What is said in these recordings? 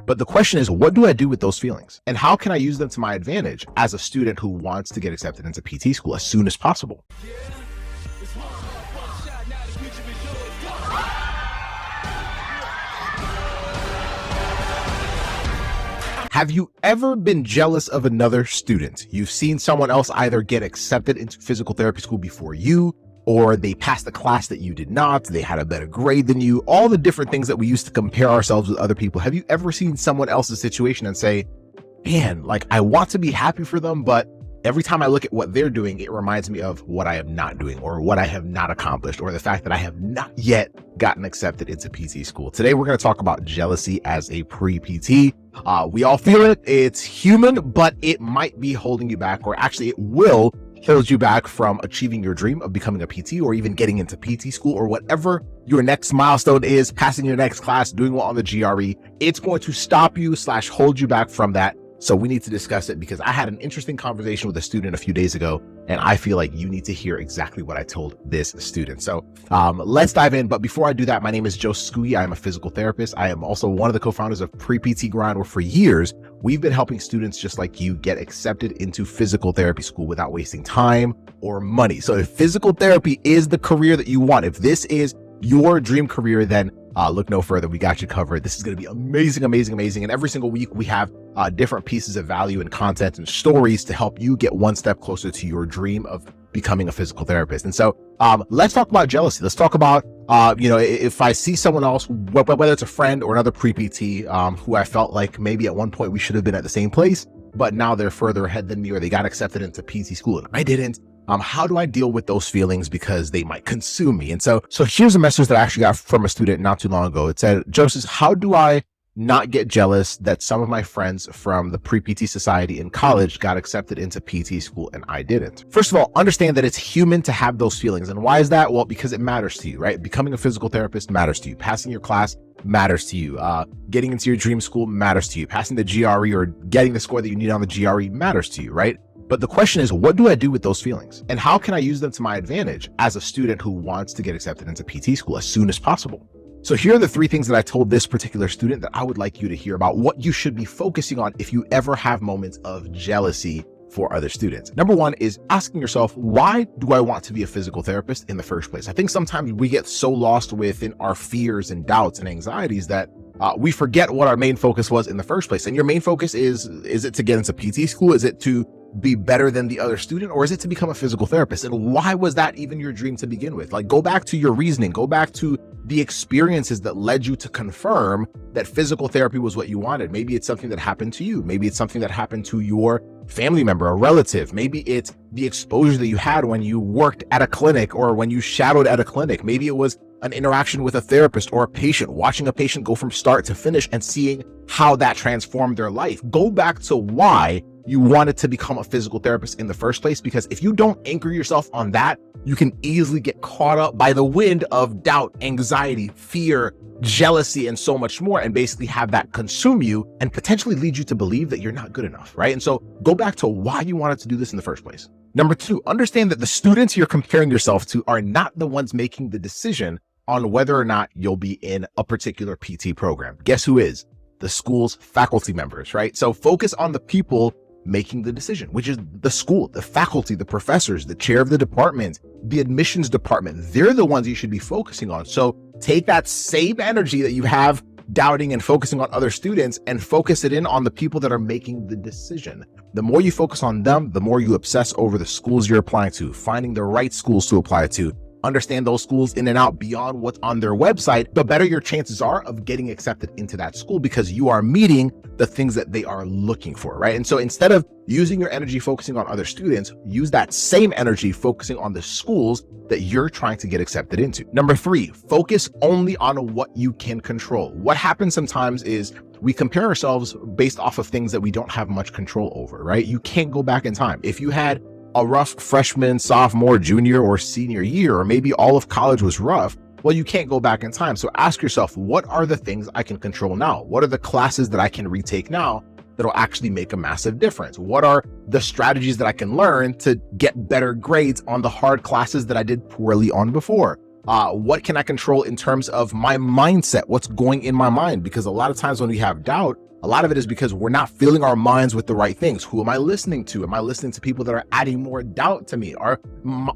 But the question is, what do I do with those feelings? And how can I use them to my advantage as a student who wants to get accepted into PT school as soon as possible? Have you ever been jealous of another student? You've seen someone else either get accepted into physical therapy school before you, or they passed a class that you did not, they had a better grade than you, all the different things that we use to compare ourselves with other people. Have you ever seen someone else's situation and say, man, like I want to be happy for them, but every time I look at what they're doing, it reminds me of what I am not doing or what I have not accomplished or the fact that I have not yet gotten accepted into PT school. Today, we're going to talk about jealousy as a pre-PT. We all feel it. It's human, but it might be holding you back, or actually it will hold you back from achieving your dream of becoming a PT or even getting into PT school or whatever your next milestone is, passing your next class, doing well on the GRE. It's going to stop you / hold you back from that. So we need to discuss it because I had an interesting conversation with a student a few days ago, and I feel like you need to hear exactly what I told this student. So let's dive in. But before I do that, my name is Joe Ngugi. I am a physical therapist. I am also one of the co-founders of Pre-PT Grind, where for years, we've been helping students just like you get accepted into physical therapy school without wasting time or money. So if physical therapy is the career that you want, if this is your dream career, then look no further. We got you covered. This is going to be amazing, amazing, amazing. And every single week we have different pieces of value and content and stories to help you get one step closer to your dream of becoming a physical therapist. And so let's talk about jealousy. Let's talk about, if I see someone else, whether it's a friend or another pre-PT who I felt like maybe at one point we should have been at the same place, but now they're further ahead than me, or they got accepted into PT school and I didn't. How do I deal with those feelings because they might consume me? And so here's a message that I actually got from a student not too long ago. It said, Joseph, how do I not get jealous that some of my friends from the pre-PT society in college got accepted into PT school and I didn't? First of all, understand that it's human to have those feelings. And why is that? Well, because it matters to you, right? Becoming a physical therapist matters to you. Passing your class matters to you. Getting into your dream school matters to you. Passing the GRE or getting the score that you need on the GRE matters to you, right? But the question is, what do I do with those feelings? And how can I use them to my advantage as a student who wants to get accepted into PT school as soon as possible? So here are the 3 things that I told this particular student that I would like you to hear about what you should be focusing on if you ever have moments of jealousy for other students. Number 1 is asking yourself, why do I want to be a physical therapist in the first place? I think sometimes we get so lost within our fears and doubts and anxieties that we forget what our main focus was in the first place. And your main focus is it to get into PT school? Is it to be better than the other student, or is it to become a physical therapist? And why was that even your dream to begin with? Like, go back to your reasoning, go back to the experiences that led you to confirm that physical therapy was what you wanted. Maybe it's something that happened to you. Maybe it's something that happened to your family member, a relative. Maybe it's the exposure that you had when you worked at a clinic or when you shadowed at a clinic. Maybe it was an interaction with a therapist or a patient, watching a patient go from start to finish and seeing how that transformed their life. Go back to why you wanted to become a physical therapist in the first place, because if you don't anchor yourself on that, you can easily get caught up by the wind of doubt, anxiety, fear, jealousy, and so much more, and basically have that consume you and potentially lead you to believe that you're not good enough, right? And so go back to why you wanted to do this in the first place. Number 2, understand that the students you're comparing yourself to are not the ones making the decision on whether or not you'll be in a particular PT program. Guess who is? The school's faculty members, right? So focus on the people making the decision, which is the school, the faculty, the professors, the chair of the department, the admissions department. They're the ones you should be focusing on. So take that same energy that you have doubting and focusing on other students and focus it in on the people that are making the decision. The more you focus on them, the more you obsess over the schools you're applying to, finding the right schools to apply to, understand those schools in and out beyond what's on their website, the better your chances are of getting accepted into that school, because you are meeting the things that they are looking for, right? And so instead of using your energy focusing on other students, use that same energy focusing on the schools that you're trying to get accepted into. Number 3, focus only on what you can control. What happens sometimes is we compare ourselves based off of things that we don't have much control over, right? You can't go back in time. If you had a rough freshman, sophomore, junior, or senior year, or maybe all of college was rough, well, you can't go back in time. So ask yourself, what are the things I can control now? What are the classes that I can retake now that'll actually make a massive difference? What are the strategies that I can learn to get better grades on the hard classes that I did poorly on before? What can I control in terms of my mindset? What's going in my mind? Because a lot of times when we have doubt, A lot of it is because we're not filling our minds with the right things. Who am I listening to? Am I listening to people that are adding more doubt to me? Or am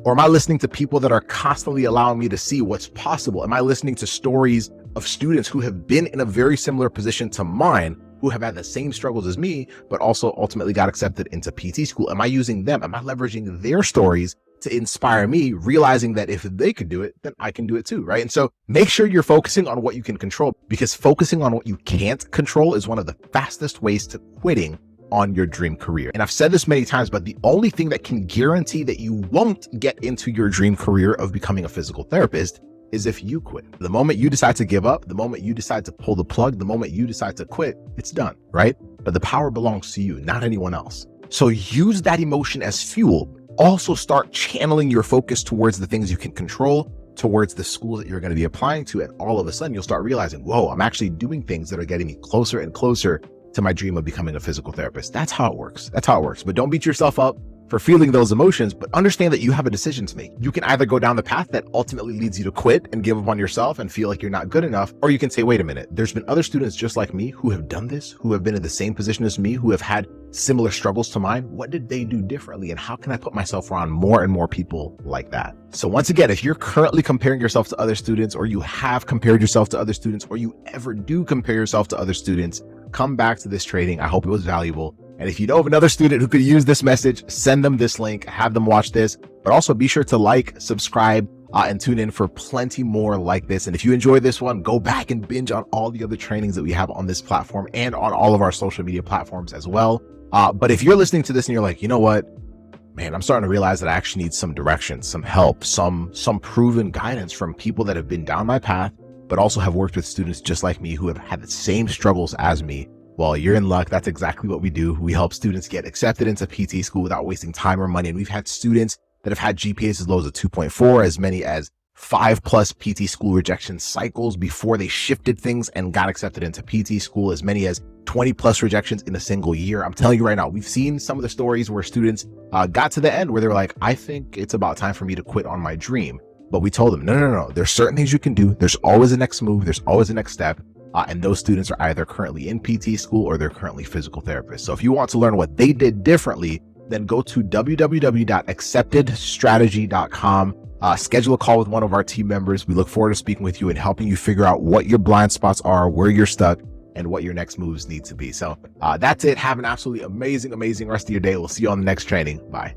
I listening to people that are constantly allowing me to see what's possible? Am I listening to stories of students who have been in a very similar position to mine, who have had the same struggles as me, but also ultimately got accepted into PT school? Am I using them? Am I leveraging their stories to inspire me, realizing that if they could do it, then I can do it too, right? And so make sure you're focusing on what you can control, because focusing on what you can't control is one of the fastest ways to quitting on your dream career. And I've said this many times, but the only thing that can guarantee that you won't get into your dream career of becoming a physical therapist is if you quit. The moment you decide to give up, the moment you decide to pull the plug, the moment you decide to quit, it's done, right? But the power belongs to you, not anyone else. So use that emotion as fuel. Also start channeling your focus towards the things you can control, towards the schools that you're going to be applying to. And all of a sudden you'll start realizing, whoa, I'm actually doing things that are getting me closer and closer to my dream of becoming a physical therapist. That's how it works. That's how it works. But don't beat yourself up for feeling those emotions, but understand that you have a decision to make. You can either go down the path that ultimately leads you to quit and give up on yourself and feel like you're not good enough, or you can say, wait a minute, there's been other students just like me who have done this, who have been in the same position as me, who have had similar struggles to mine. What did they do differently? And how can I put myself around more and more people like that? So once again, if you're currently comparing yourself to other students, or you have compared yourself to other students, or you ever do compare yourself to other students, come back to this training. I hope it was valuable. And if you know of another student who could use this message, send them this link, have them watch this, but also be sure to like, subscribe, and tune in for plenty more like this. And if you enjoyed this one, go back and binge on all the other trainings that we have on this platform and on all of our social media platforms as well. But if you're listening to this and you're like, you know what, man, I'm starting to realize that I actually need some direction, some help, some proven guidance from people that have been down my path, but also have worked with students just like me who have had the same struggles as me. Well, you're in luck. That's exactly what we do. We help students get accepted into PT school without wasting time or money. And we've had students that have had GPAs as low as a 2.4, as many as 5+ PT school rejection cycles before they shifted things and got accepted into PT school, as many as 20+ rejections in a single year. I'm telling you right now, we've seen some of the stories where students got to the end where they were like, I think it's about time for me to quit on my dream. But we told them, no. There's certain things you can do. There's always a next move. There's always a next step. And those students are either currently in PT school or they're currently physical therapists. So if you want to learn what they did differently, then go to www.acceptedstrategy.com. Schedule a call with one of our team members. We look forward to speaking with you and helping you figure out what your blind spots are, where you're stuck, and what your next moves need to be. So that's it. Have an absolutely amazing rest of your day. We'll see you on the next training. Bye.